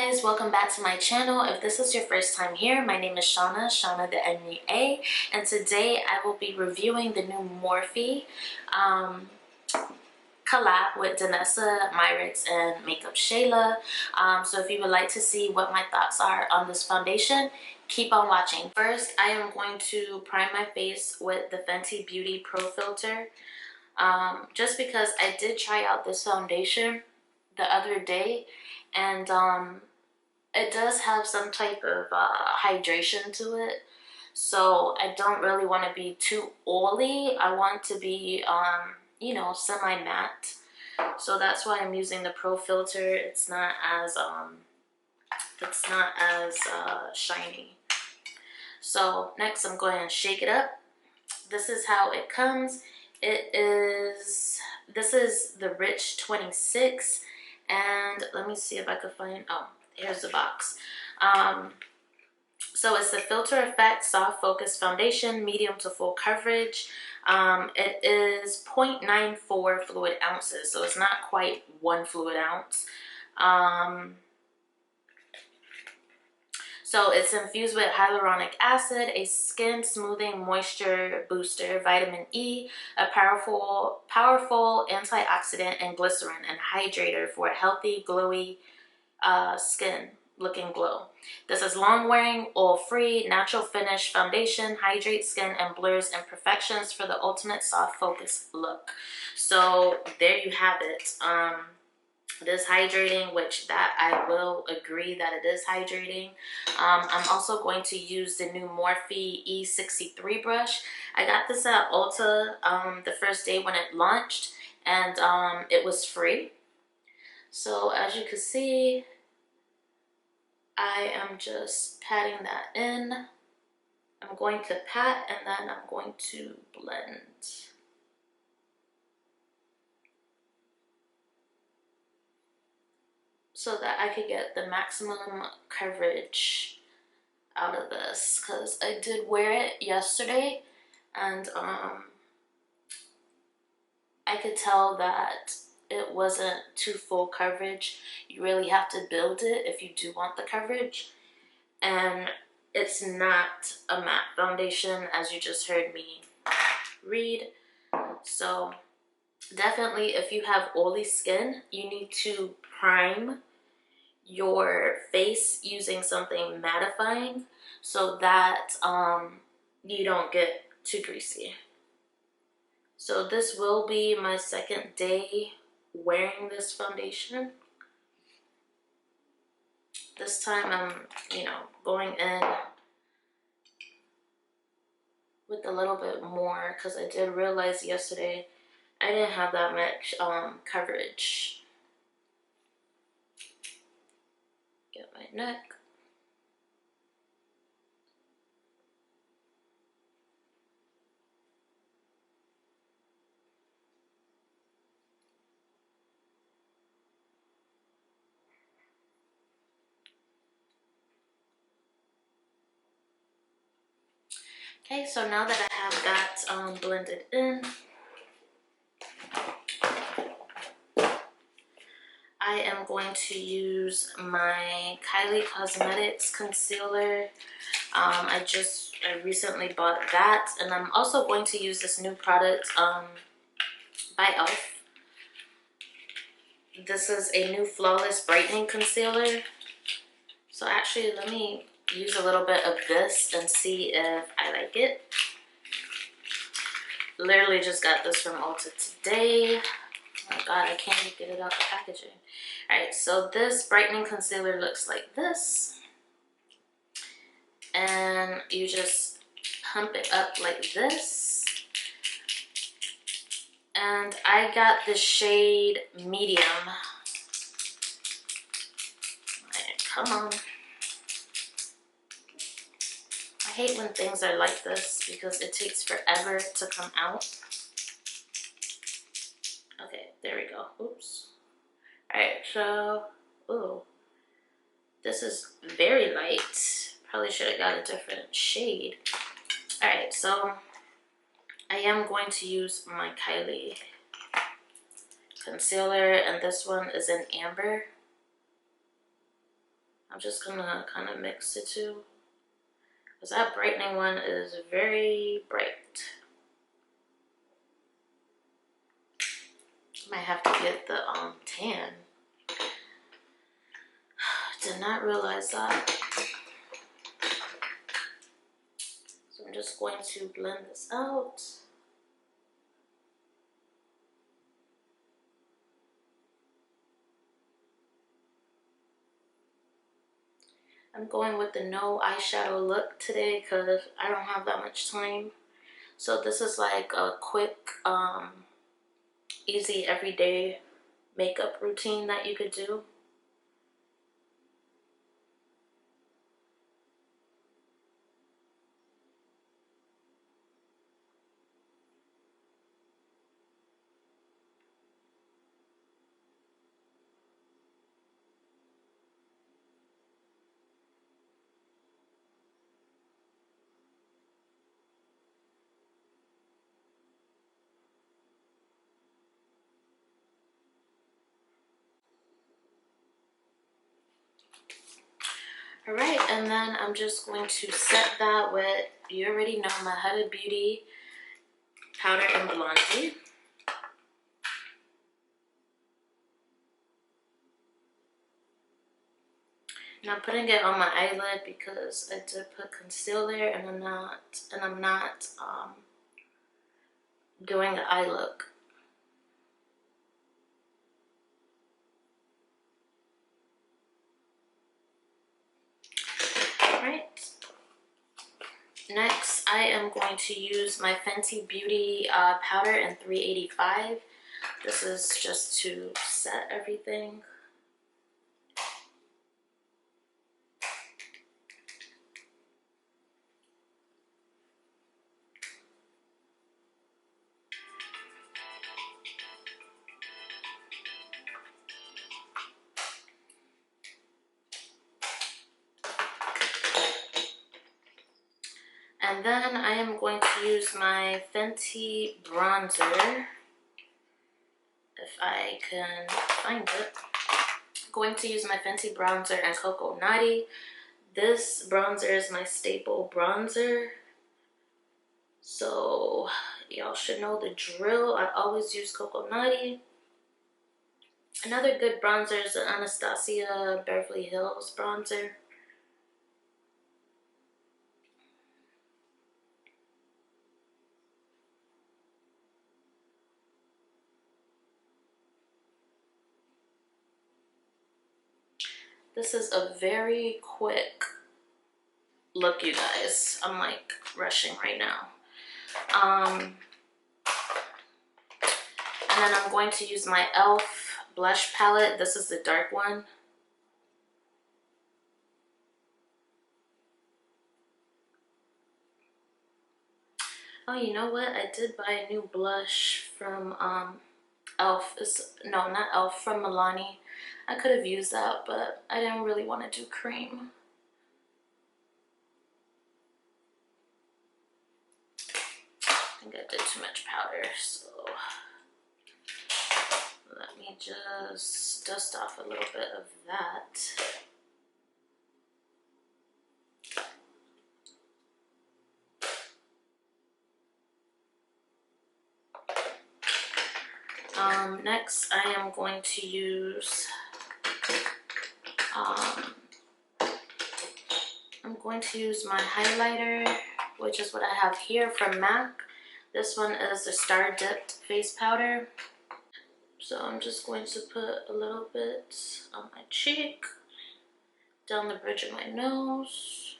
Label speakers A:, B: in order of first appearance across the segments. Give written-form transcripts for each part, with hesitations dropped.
A: guys, welcome back to my channel. If this is your first time here, my name is Shauna the MUA, and today I will be reviewing the new Morphe collab with Danessa, Myrix, and Makeup Shayla. So if you would like to see what my thoughts are on this foundation, keep on watching. First, I am going to prime my face with the Fenty Beauty Pro Filter. Just because I did try out this foundation the other day, and it does have some type of hydration to it, so I don't really want to be too oily. I want to be you know, semi-matte, so that's why I'm using the Pro Filter. It's not as shiny. So next I'm going to shake it up. This is how it comes. This is the Rich 26, and let me see if I could find, oh, here's the box. So it's the Filter Effect Soft Focus Foundation, medium to full coverage. It is 0.94 fluid ounces, so it's not quite 1 fluid ounce. So it's infused with hyaluronic acid, a skin smoothing moisture booster, vitamin E, a powerful antioxidant, and glycerin, and hydrator for a healthy, glowy skin looking glow. This is long wearing, oil free, natural finish foundation, hydrates skin and blurs imperfections for the ultimate soft focus look. So there you have it. It is hydrating, which that I will agree that it is hydrating. I'm also going to use the new Morphe E63 brush. I got this at Ulta the first day when it launched, and it was free. So as you can see, I am just patting that in. I'm going to pat, and then I'm going to blend. So that I could get the maximum coverage out of this, because I did wear it yesterday, and I could tell that it wasn't too full coverage. You really have to build it if you do want the coverage, and it's not a matte foundation, as you just heard me read. So definitely, if you have oily skin, you need to prime your face using something mattifying so that you don't get too greasy. So this will be my second day wearing this foundation. This time I'm, you know, going in with a little bit more, because I did realize yesterday I didn't have that much coverage. Get my neck. Okay, so now that I have that blended in, I am going to use my Kylie Cosmetics concealer. I recently bought that, and I'm also going to use this new product by e.l.f. This is a new Flawless Brightening Concealer. So actually, let me use a little bit of this and see if I like it. Literally just got this from Ulta today. Oh my god, I can't even get it out the packaging. Alright, so this brightening concealer looks like this. And you just pump it up like this. And I got the shade medium. Alright, come on. I hate when things are like this because it takes forever to come out. Okay, there we go. Oops. Alright, so, ooh, this is very light. Probably should have got a different shade. Alright, so I am going to use my Kylie concealer, and this one is in Amber. I'm just gonna kind of mix the two, because that brightening one is very bright. Might have to get the tan. Did not realize that. So I'm just going to blend this out. I'm going with the no eyeshadow look today because I don't have that much time. So this is like a quick, easy, everyday makeup routine that you could do. All right, and then I'm just going to set that with, you already know, my Huda Beauty powder and blondie. And I'm putting it on my eyelid because I did put concealer, and I'm not doing the eye look. All right. Next, I am going to use my Fenty Beauty powder in 385. This is just to set everything. And then I am going to use my Fenty bronzer, if I can find it. I'm going to use my Fenty bronzer and Coco Naughty. This bronzer is my staple bronzer, so y'all should know the drill. I always use Coco Naughty. Another good bronzer is the Anastasia Beverly Hills bronzer. This is a very quick look, you guys. I'm like rushing right now. And then I'm going to use my e.l.f. blush palette. This is the dark one. Oh, you know what? I did buy a new blush from e.l.f. No, not e.l.f., from Milani. I could have used that, but I didn't really want to do cream. I think I did too much powder, so let me just dust off a little bit of that. Next, I am going to use, my highlighter, which is what I have here from MAC. This one is the Star Dipped Face Powder. So I'm just going to put a little bit on my cheek, down the bridge of my nose.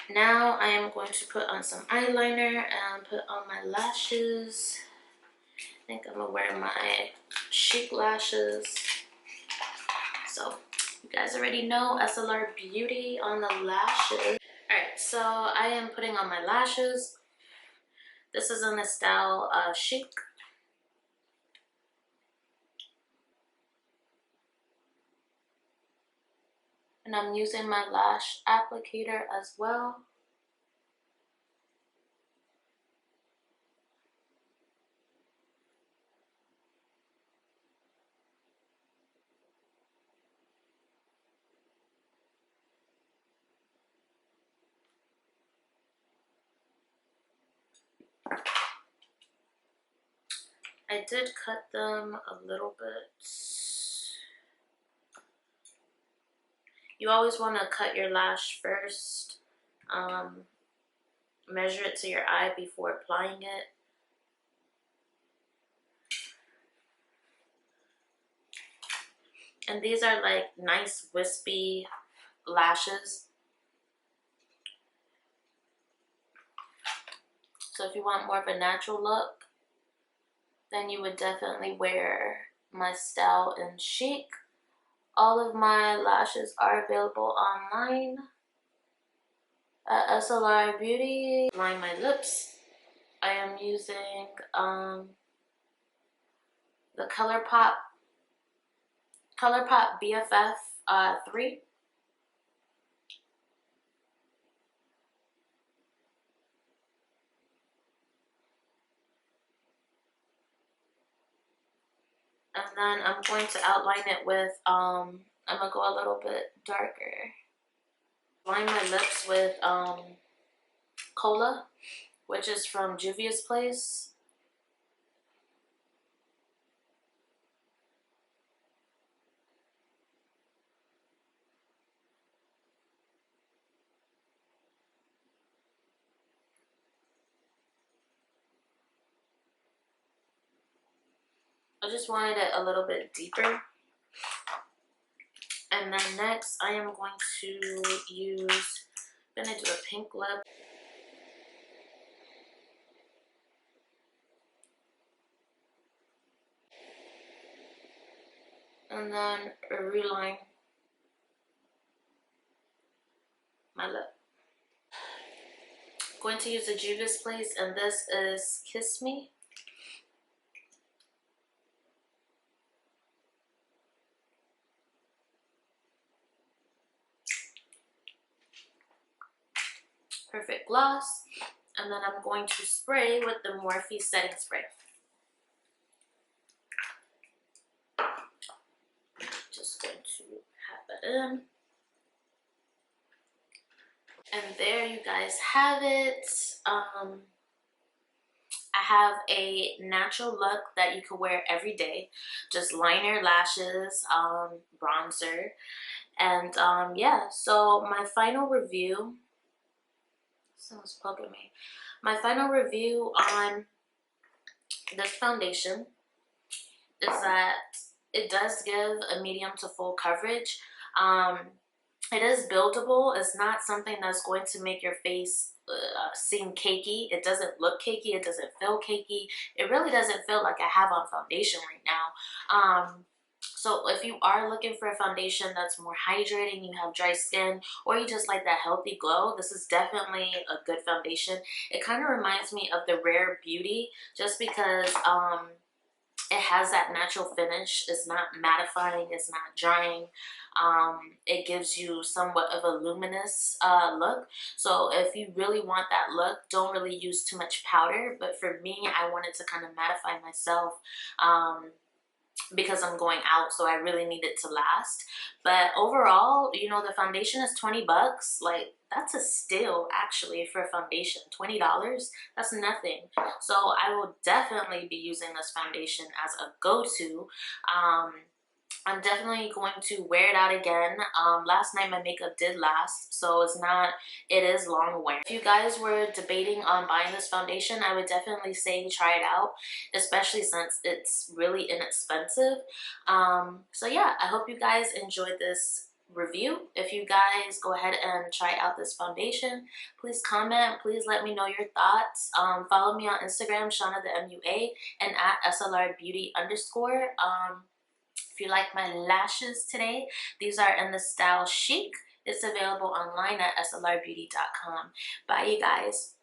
A: Now I am going to put on some eyeliner and put on my lashes. I think I'm gonna wear my Chic lashes. So you guys already know SLR Beauty on the lashes. Alright, so I am putting on my lashes. This is in the style Chic. And I'm using my lash applicator as well. I did cut them a little bit. You always want to cut your lash first. Measure it to your eye before applying it. And these are like nice wispy lashes. So if you want more of a natural look, then you would definitely wear my style in chic. All of my lashes are available online at SLR Beauty. Line my lips. I am using the ColourPop BFF 3. And then I'm going to outline it with, I'm gonna go a little bit darker. Line my lips with Cola, which is from Juvia's Place. I just wanted it a little bit deeper. And then next I am going to use, I'm gonna do a pink lip. And then reline my lip. I'm going to use the Juvia's Place, and this is Kiss Me. Perfect gloss. And then I'm going to spray with the Morphe setting spray. Just going to pat that in. And there you guys have it. I have a natural look that you could wear every day. Just liner, lashes, bronzer. And yeah, so my final review, someone's poking me. My final review on this foundation is that it does give a medium to full coverage. It is buildable. It's not something that's going to make your face seem cakey. It doesn't look cakey. It doesn't feel cakey. It really doesn't feel like I have on foundation right now. So if you are looking for a foundation that's more hydrating, you have dry skin, or you just like that healthy glow, this is definitely a good foundation. It kind of reminds me of the Rare Beauty, just because it has that natural finish. It's not mattifying. It's not drying. It gives you somewhat of a luminous look. So if you really want that look, don't really use too much powder. But for me, I wanted to kind of mattify myself because I'm going out, so I really need it to last. But overall, you know, the foundation is 20 bucks. Like, that's a steal actually for a foundation. $20, that's nothing. So I will definitely be using this foundation as a go-to. I'm definitely going to wear it out again. Last night my makeup did last, so it is long wear. If you guys were debating on buying this foundation, I would definitely say try it out, especially since it's really inexpensive. So yeah, I hope you guys enjoyed this review. If you guys go ahead and try out this foundation, please comment. Please let me know your thoughts. Follow me on Instagram, Shauna the MUA, and at SLR Beauty _. If you like my lashes today, these are in the style Chic. It's available online at slrbeauty.com. Bye, you guys.